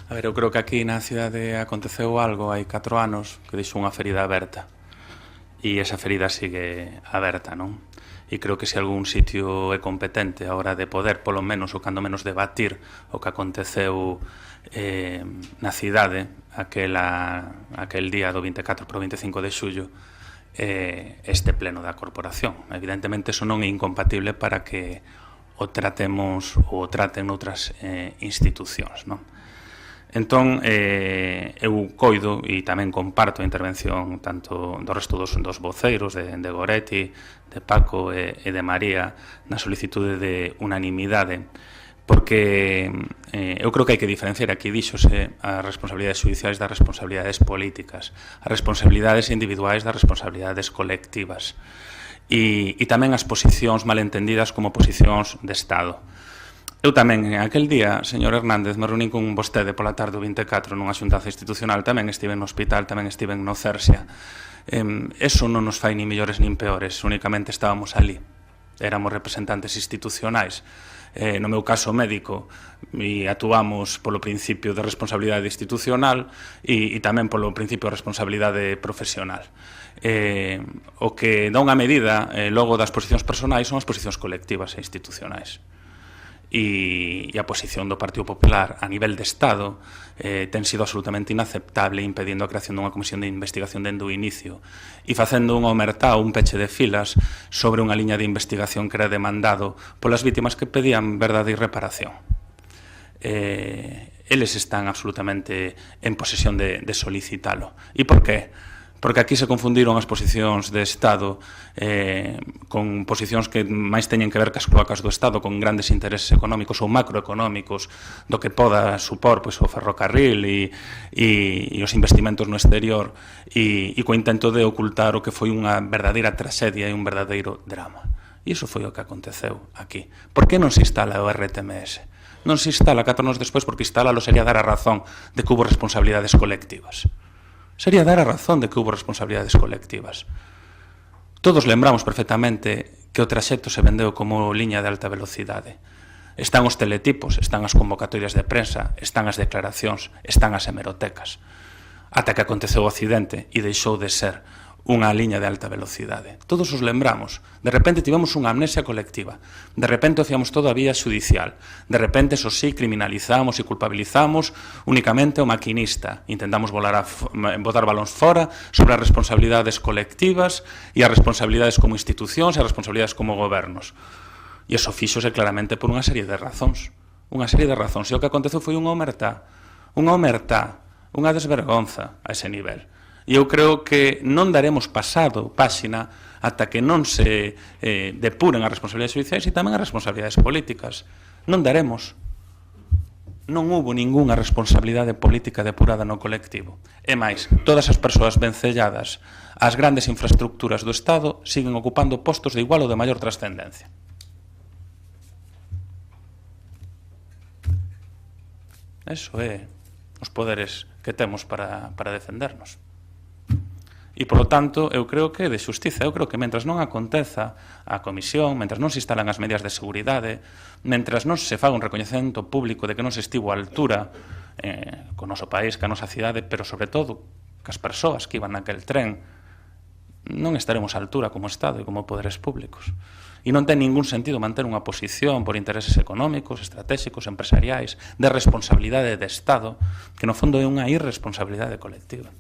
A ver, eu creo que aquí na cidade aconteceu algo hai 4 anos que deixou unha ferida aberta. E esa ferida sigue aberta, non? E creo que se algún sitio é competente a hora de poder, polo menos, ou cando menos, debatir o que aconteceu na cidade aquel día do 24 para o 25 de xullo, este pleno da corporación. Evidentemente, eso non é incompatible para que o tratemos ou o traten outras institucións, non? Entón, eu coido e tamén comparto a intervención tanto do resto dos voceiros de Goretti, de Paco e de María na solicitude de unanimidade, porque eu creo que hai que diferenciar, aquí díxose, as responsabilidades judiciais das responsabilidades políticas, as responsabilidades individuais das responsabilidades colectivas e tamén as posicións malentendidas como posicións de Estado. Eu tamén, aquel día, señor Hernández, me reunín con vostede pola tarde do 24 nunha xuntanza institucional, tamén estive no hospital, tamén estive no Cersia. Eso non nos fai ni mellores nin peores, únicamente estábamos ali. Éramos representantes institucionais. No meu caso médico, e actuamos polo principio de responsabilidade institucional e tamén polo principio de responsabilidade profesional. O que dá unha medida logo das posicións personais son as posicións colectivas e institucionais. E a posición do Partido Popular a nivel de Estado ten sido absolutamente inaceptable, impedindo a creación dunha comisión de investigación dende o inicio e facendo un omertá, un peche de filas sobre unha liña de investigación que era demandado polas vítimas que pedían verdade e reparación. Eles están absolutamente en posesión de solicitalo. E por qué? Porque aquí se confundiron as posicións de Estado con posicións que máis teñen que ver cas cloacas do Estado, con grandes intereses económicos ou macroeconómicos do que poda supor o ferrocarril e os investimentos no exterior e co intento de ocultar o que foi unha verdadeira traxedia e un verdadeiro drama. E iso foi o que aconteceu aquí. Por que non se instala o RTMS? Non se instala 4 anos despois porque instalalo sería dar a razón de que hubo responsabilidades colectivas. Sería dar a razón de que hubo responsabilidades colectivas. Todos lembramos perfectamente que o traxecto se vendeu como liña de alta velocidade. Están os teletipos, están as convocatorias de prensa, están as declaracións, están as hemerotecas. Ata que aconteceu o accidente e deixou de ser unha liña de alta velocidade. Todos os lembramos. De repente tivemos unha amnesia colectiva. De repente ociamos toda a vía judicial. De repente, eso sí, criminalizamos e culpabilizamos únicamente o maquinista. Intentamos botar balóns fora sobre as responsabilidades colectivas e as responsabilidades como institucións e as responsabilidades como gobernos. E iso fíxose claramente por unha serie de razóns. Unha serie de razóns. E o que aconteceu foi unha omertá, unha desvergonza a ese nivel. E eu creo que non daremos páxina ata que non se depuren as responsabilidades judiciais e tamén as responsabilidades políticas. Non daremos. Non hubo ningunha responsabilidade política depurada no colectivo. E máis, todas as persoas vencelladas ás grandes infraestructuras do Estado siguen ocupando postos de igual ou de maior trascendencia. Eso é os poderes que temos para defendernos. E, polo tanto, eu creo que é de xustiza. Eu creo que, mentras non aconteza a comisión, mentras non se instalan as medidas de seguridade, mentras non se faga un recoñecemento público de que non se estivo a altura co noso país, ca nosa cidade, pero, sobre todo, cas persoas que iban naquel tren, non estaremos a altura como Estado e como poderes públicos. E non ten ningún sentido manter unha posición por intereses económicos, estratégicos, empresariais, de responsabilidade de Estado, que, no fondo, é unha irresponsabilidade colectiva.